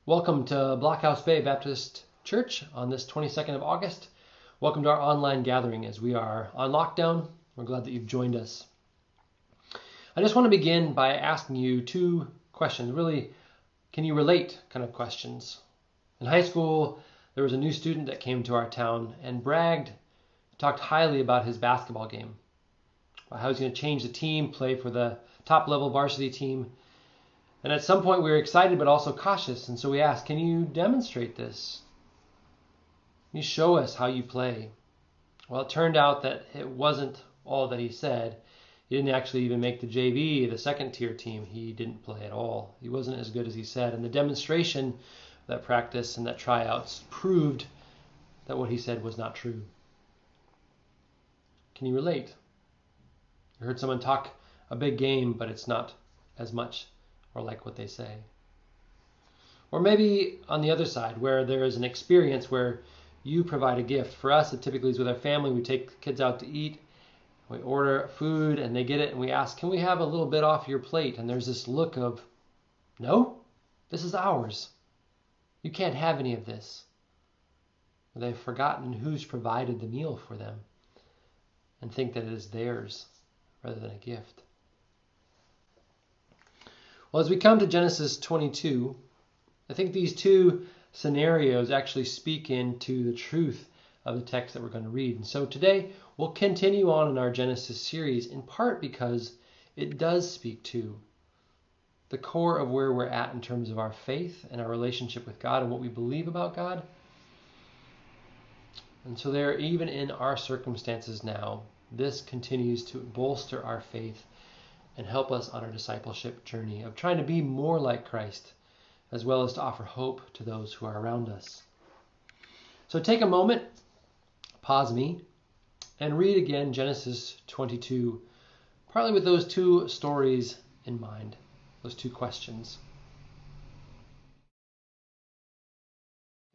Welcome to Blockhouse Bay Baptist Church on this 22nd of August. Welcome to our online gathering as we are on lockdown. We're glad that you've joined us. I just want to begin by asking you two questions, really, can you relate kind of questions. In high school, there was a new student that came to our town and talked highly about his basketball game, about how he's going to change the team, play for the top level varsity team. And at some point we were excited but also cautious, and so we asked, can you demonstrate this? Can you show us how you play? Well, it turned out that it wasn't all that he said. He didn't actually even make the JV, the second tier team. He didn't play at all. He wasn't as good as he said. And the demonstration, that practice and that tryouts proved that what he said was not true. Can you relate? You heard someone talk a big game, but it's not as much or like what they say. Or maybe on the other side, where there is an experience where you provide a gift. For us, it typically is with our family. We take the kids out to eat, we order food, and they get it, and we ask, can we have a little bit off your plate? And there's this look of, no, this is ours. You can't have any of this. Or they've forgotten who's provided the meal for them and think that it is theirs rather than a gift. Well, as we come to Genesis 22, I think these two scenarios actually speak into the truth of the text that we're going to read. And so today we'll continue on in our Genesis series, in part because it does speak to the core of where we're at in terms of our faith and our relationship with God and what we believe about God. And so there, even in our circumstances now, this continues to bolster our faith and help us on our discipleship journey of trying to be more like Christ, as well as to offer hope to those who are around us. So take a moment, pause me, and read again Genesis 22, partly with those two stories in mind, those two questions.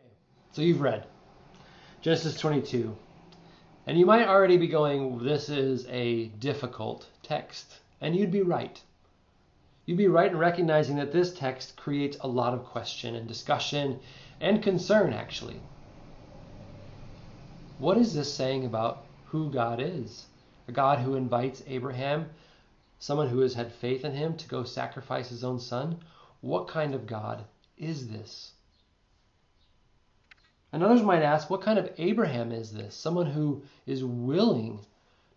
Okay, so you've read Genesis 22, and you might already be going, this is a difficult text. And you'd be right. You'd be right in recognizing that this text creates a lot of question and discussion and concern, actually. What is this saying about who God is? A God who invites Abraham, someone who has had faith in him, to go sacrifice his own son? What kind of God is this? And others might ask, what kind of Abraham is this? Someone who is willing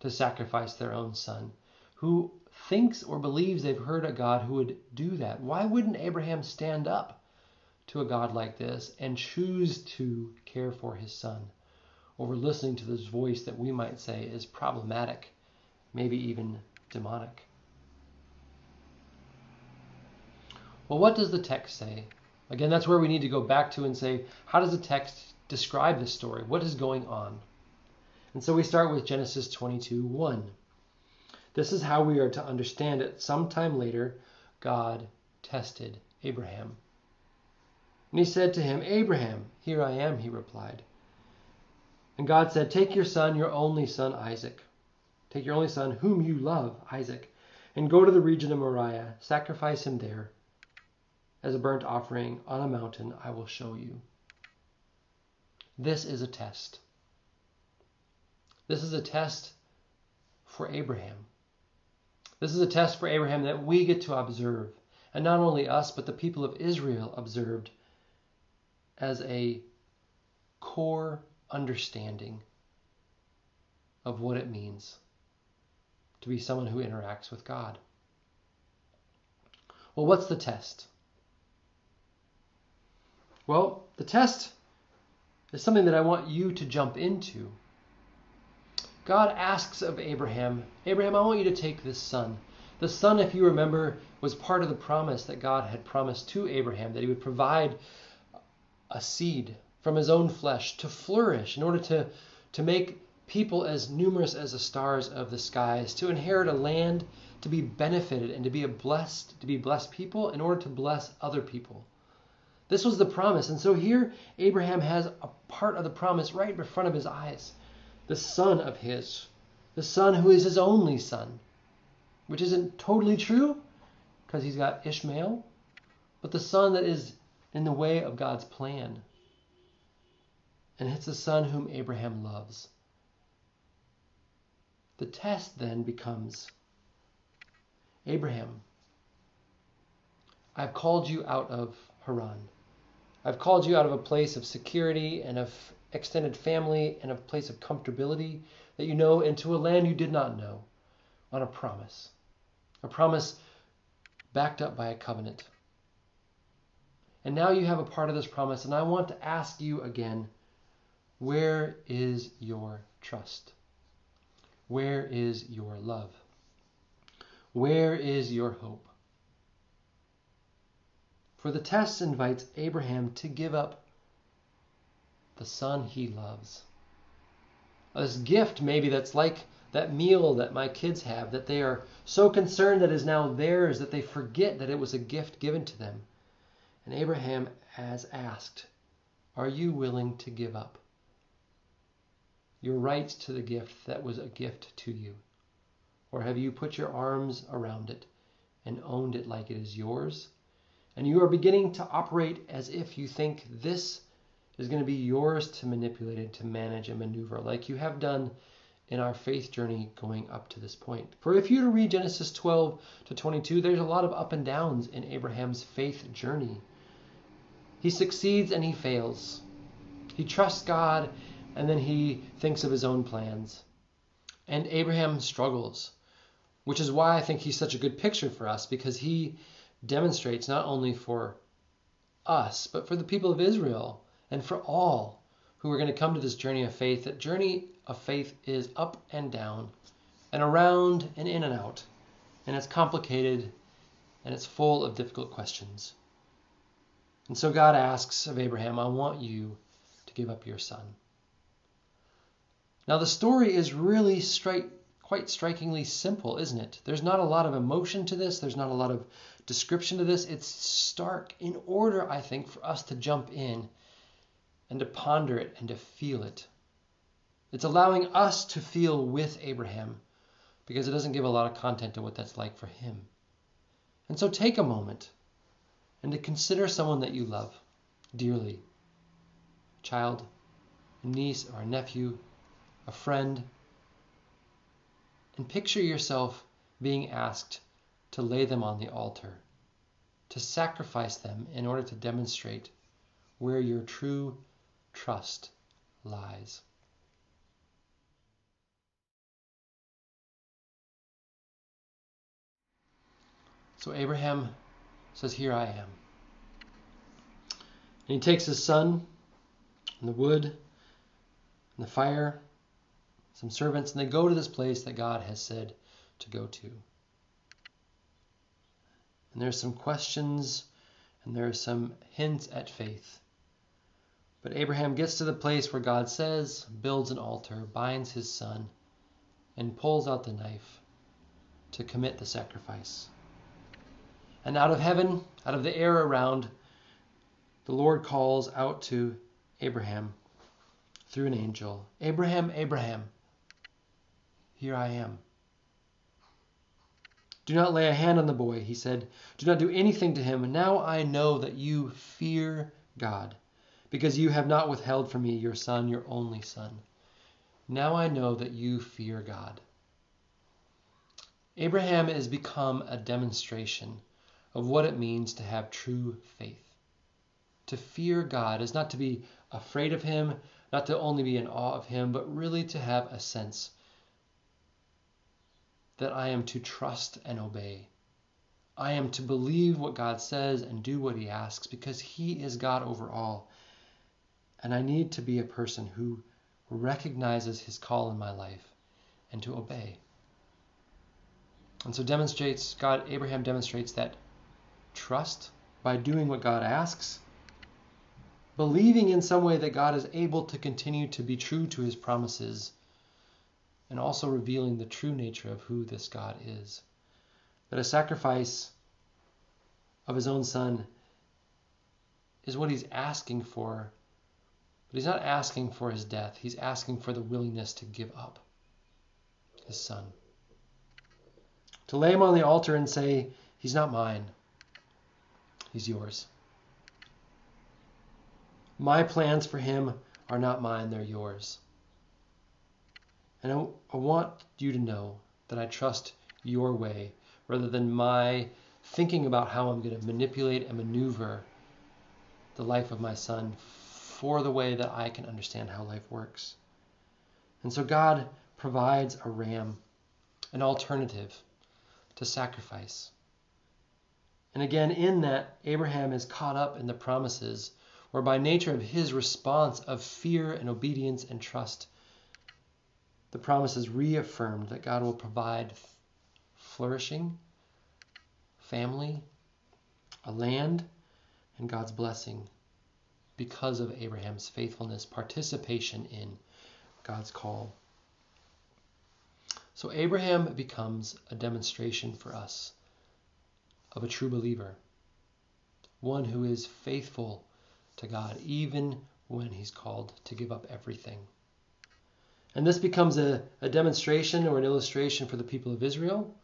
to sacrifice their own son, who thinks or believes they've heard a God who would do that. Why wouldn't Abraham stand up to a God like this and choose to care for his son over listening to this voice that we might say is problematic, maybe even demonic? Well, what does the text say? Again, that's where we need to go back to and say, how does the text describe this story? What is going on? And so we start with Genesis 22:1. This is how we are to understand it. Sometime later, God tested Abraham. And he said to him, Abraham, here I am, he replied. And God said, take your son, your only son, Isaac. Take your only son, whom you love, Isaac, and go to the region of Moriah. Sacrifice him there as a burnt offering on a mountain I will show you. This is a test. This is a test for Abraham. This is a test for Abraham that we get to observe, and not only us, but the people of Israel observed as a core understanding of what it means to be someone who interacts with God. Well, what's the test? Well, the test is something that I want you to jump into. God asks of Abraham, Abraham, I want you to take this son. The son, if you remember, was part of the promise that God had promised to Abraham, that he would provide a seed from his own flesh to flourish in order to make people as numerous as the stars of the skies, to inherit a land, to be benefited and to be blessed people in order to bless other people. This was the promise. And so here Abraham has a part of the promise right in front of his eyes. The son of his, the son who is his only son, which isn't totally true because he's got Ishmael, but the son that is in the way of God's plan. And it's the son whom Abraham loves. The test then becomes, Abraham, I've called you out of Haran. I've called you out of a place of security and of extended family and a place of comfortability that you know into a land you did not know on a promise backed up by a covenant. And now you have a part of this promise, and I want to ask you again, where is your trust? Where is your love? Where is your hope? For the test invites Abraham to give up the son he loves. This gift maybe that's like that meal that my kids have, that they are so concerned that is now theirs that they forget that it was a gift given to them. And Abraham has asked, are you willing to give up your rights to the gift that was a gift to you? Or have you put your arms around it and owned it like it is yours? And you are beginning to operate as if you think this is going to be yours to manipulate and to manage and maneuver, like you have done in our faith journey going up to this point. For if you were to read Genesis 12 to 22, there's a lot of up and downs in Abraham's faith journey. He succeeds and he fails. He trusts God and then he thinks of his own plans. And Abraham struggles, which is why I think he's such a good picture for us, because he demonstrates not only for us, but for the people of Israel and for all who are going to come to this journey of faith, that journey of faith is up and down and around and in and out. And it's complicated and it's full of difficult questions. And so God asks of Abraham, I want you to give up your son. Now the story is really quite strikingly simple, isn't it? There's not a lot of emotion to this. There's not a lot of description to this. It's stark in order, I think, for us to jump in and to ponder it and to feel it. It's allowing us to feel with Abraham because it doesn't give a lot of content to what that's like for him. And so take a moment and to consider someone that you love dearly, a child, a niece or a nephew, a friend, and picture yourself being asked to lay them on the altar, to sacrifice them in order to demonstrate where your true trust lies. So Abraham says, here I am. And he takes his son and the wood and the fire, some servants, and they go to this place that God has said to go to. And there's some questions and there's some hints at faith. But Abraham gets to the place where God says, builds an altar, binds his son, and pulls out the knife to commit the sacrifice. And out of heaven, out of the air around, the Lord calls out to Abraham through an angel, Abraham, Abraham, here I am. Do not lay a hand on the boy, he said. Do not do anything to him. Now I know that you fear God, because you have not withheld from me your son, your only son. Now I know that you fear God. Abraham has become a demonstration of what it means to have true faith. To fear God is not to be afraid of him, not to only be in awe of him, but really to have a sense that I am to trust and obey. I am to believe what God says and do what he asks because he is God over all. And I need to be a person who recognizes his call in my life and to obey. And so Abraham demonstrates that trust by doing what God asks, believing in some way that God is able to continue to be true to his promises, and also revealing the true nature of who this God is. That a sacrifice of his own son is what he's asking for, but he's not asking for his death. He's asking for the willingness to give up his son. To lay him on the altar and say, he's not mine, he's yours. My plans for him are not mine, they're yours. And I want you to know that I trust your way rather than my thinking about how I'm going to manipulate and maneuver the life of my son for the way that I can understand how life works. And so God provides a ram, an alternative to sacrifice. And again, in that, Abraham is caught up in the promises, where by nature of his response of fear and obedience and trust, the promise is reaffirmed that God will provide flourishing, family, a land, and God's blessing because of Abraham's faithfulness, participation in God's call. So Abraham becomes a demonstration for us of a true believer, one who is faithful to God even when he's called to give up everything. And this becomes a demonstration or an illustration for the people of Israel.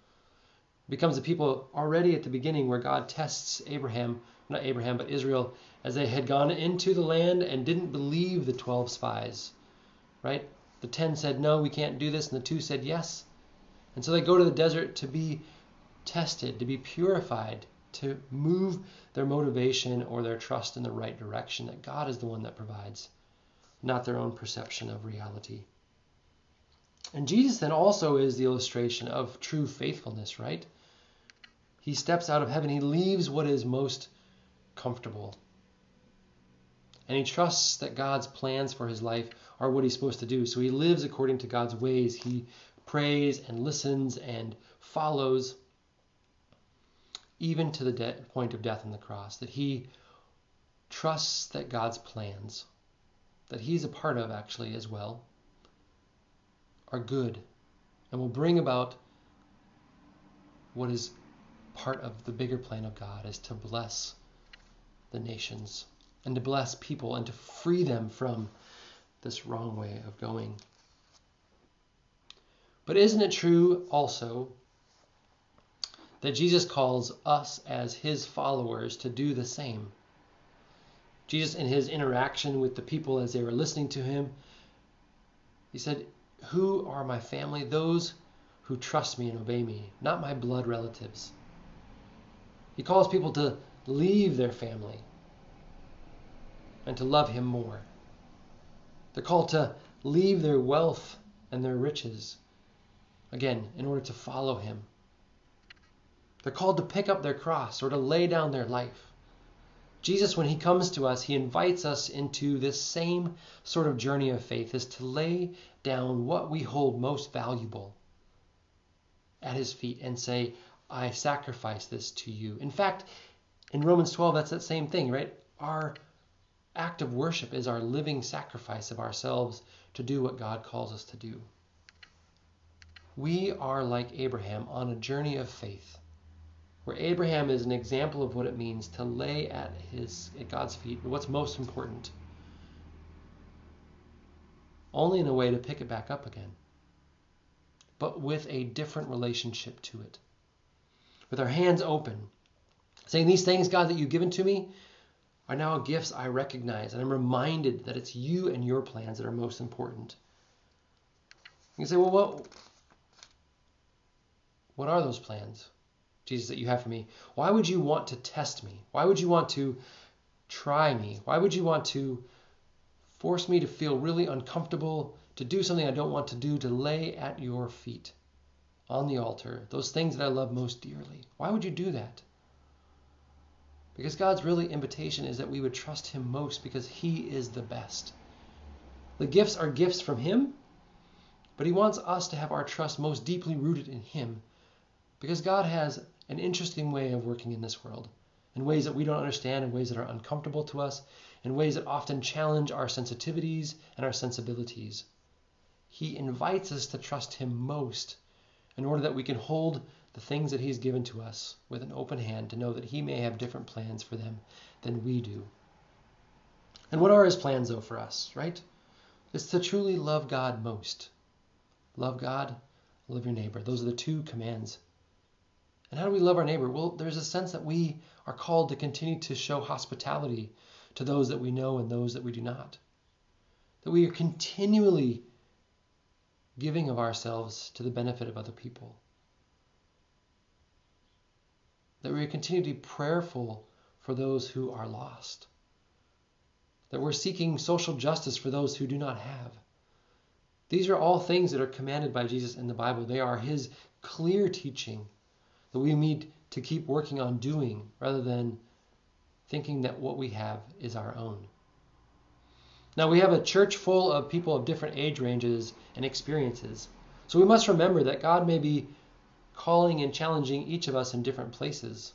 It becomes the people already at the beginning where God tests Israel, as they had gone into the land and didn't believe the 12 spies, right? The 10 said, no, we can't do this, and the 2 said yes. And so they go to the desert to be tested, to be purified, to move their motivation or their trust in the right direction, that God is the one that provides, not their own perception of reality. And Jesus then also is the illustration of true faithfulness, right? He steps out of heaven. He leaves what is most comfortable. And he trusts that God's plans for his life are what he's supposed to do. So he lives according to God's ways. He prays and listens and follows, even to the point of death on the cross, that he trusts that God's plans, that he's a part of actually as well, are good and will bring about what is part of the bigger plan of God, is to bless the nations and to bless people and to free them from this wrong way of going. But isn't it true also that Jesus calls us as his followers to do the same? Jesus, in his interaction with the people as they were listening to him, he said, "Who are my family? Those who trust me and obey me, not my blood relatives." He calls people to leave their family and to love him more. They're called to leave their wealth and their riches, again, in order to follow him. They're called to pick up their cross or to lay down their life. Jesus, when he comes to us, he invites us into this same sort of journey of faith, is to lay down what we hold most valuable at his feet and say, I sacrifice this to you. In fact, in Romans 12, that's that same thing, right? Our act of worship is our living sacrifice of ourselves to do what God calls us to do. We are like Abraham on a journey of faith, where Abraham is an example of what it means to lay at God's feet what's most important, only in a way to pick it back up again, but with a different relationship to it, with our hands open, saying, these things, God, that you've given to me are now gifts I recognize, and I'm reminded that it's you and your plans that are most important. You can say, well, what are those plans, Jesus, that you have for me? Why would you want to test me? Why would you want to try me? Why would you want to force me to feel really uncomfortable, to do something I don't want to do, to lay at your feet on the altar those things that I love most dearly? Why would you do that? Because God's really invitation is that we would trust him most because he is the best. The gifts are gifts from him, but he wants us to have our trust most deeply rooted in him, because God has an interesting way of working in this world, in ways that we don't understand, in ways that are uncomfortable to us, in ways that often challenge our sensitivities and our sensibilities. He invites us to trust him most in order that we can hold the things that he's given to us with an open hand, to know that he may have different plans for them than we do. And what are his plans, though, for us, right? It's to truly love God most. Love God, love your neighbor. Those are the two commands. And how do we love our neighbor? Well, there's a sense that we are called to continue to show hospitality to those that we know and those that we do not. That we are continually giving of ourselves to the benefit of other people. That we continue to be prayerful for those who are lost. That we're seeking social justice for those who do not have. These are all things that are commanded by Jesus in the Bible. They are his clear teaching that we need to keep working on doing rather than thinking that what we have is our own. Now, we have a church full of people of different age ranges and experiences. So we must remember that God may be calling and challenging each of us in different places.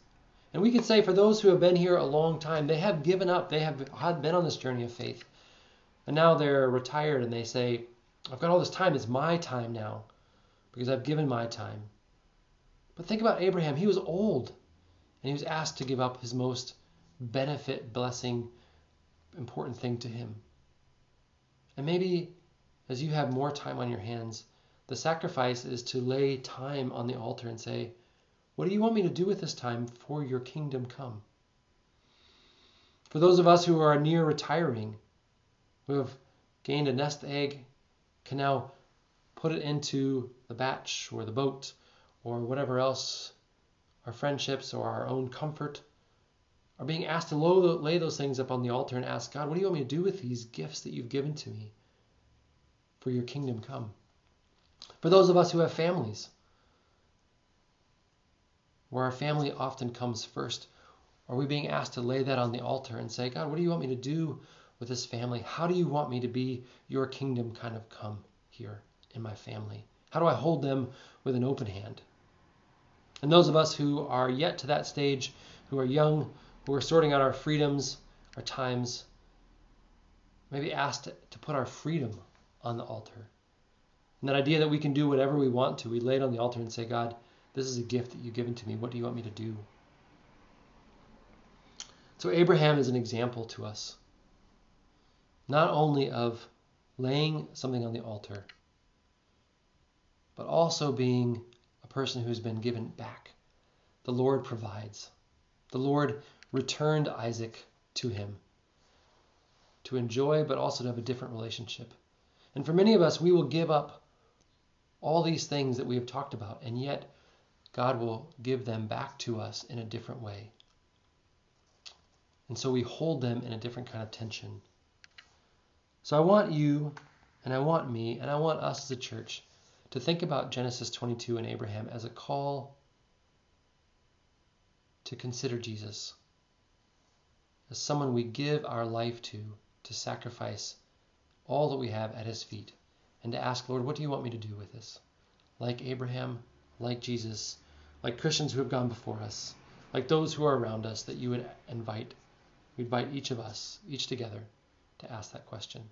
And we could say for those who have been here a long time, they have given up. They have been on this journey of faith. And now they're retired and they say, I've got all this time. It's my time now because I've given my time. But think about Abraham. He was old and he was asked to give up his most benefit, blessing, important thing to him. And maybe as you have more time on your hands, the sacrifice is to lay time on the altar and say, what do you want me to do with this time for your kingdom come? For those of us who are near retiring, who have gained a nest egg, can now put it into the batch or the boat or whatever else, our friendships or our own comfort, are being asked to lay those things up on the altar and ask God, what do you want me to do with these gifts that you've given to me for your kingdom come? For those of us who have families, where our family often comes first, are we being asked to lay that on the altar and say, God, what do you want me to do with this family? How do you want me to be your kingdom kind of come here in my family? How do I hold them with an open hand? And those of us who are yet to that stage, who are young, who are sorting out our freedoms, our times, may be asked to put our freedom on the altar. And that idea that we can do whatever we want to, we lay it on the altar and say, God, this is a gift that you've given to me. What do you want me to do? So Abraham is an example to us, not only of laying something on the altar, but also being a person who's been given back. The Lord provides. The Lord returned Isaac to him to enjoy, but also to have a different relationship. And for many of us, we will give up all these things that we have talked about, and yet God will give them back to us in a different way. And so we hold them in a different kind of tension. So I want you, and I want me, and I want us as a church to think about Genesis 22 and Abraham as a call to consider Jesus as someone we give our life to sacrifice all that we have at his feet, and to ask, Lord, what do you want me to do with this? Like Abraham, like Jesus, like Christians who have gone before us, like those who are around us, that you would invite each of us, each together, to ask that question,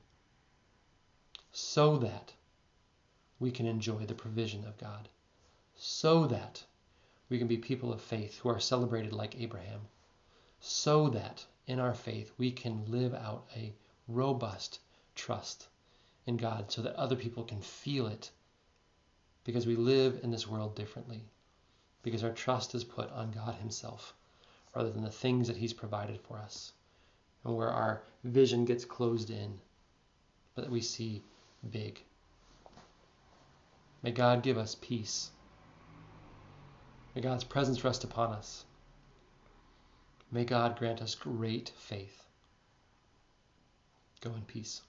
so that we can enjoy the provision of God, so that we can be people of faith who are celebrated like Abraham, so that in our faith we can live out a robust trust in God so that other people can feel it, because we live in this world differently, because our trust is put on God himself rather than the things that he's provided for us, and where our vision gets closed in, but that we see big. May God give us peace. May God's presence rest upon us. May God grant us great faith. Go in peace.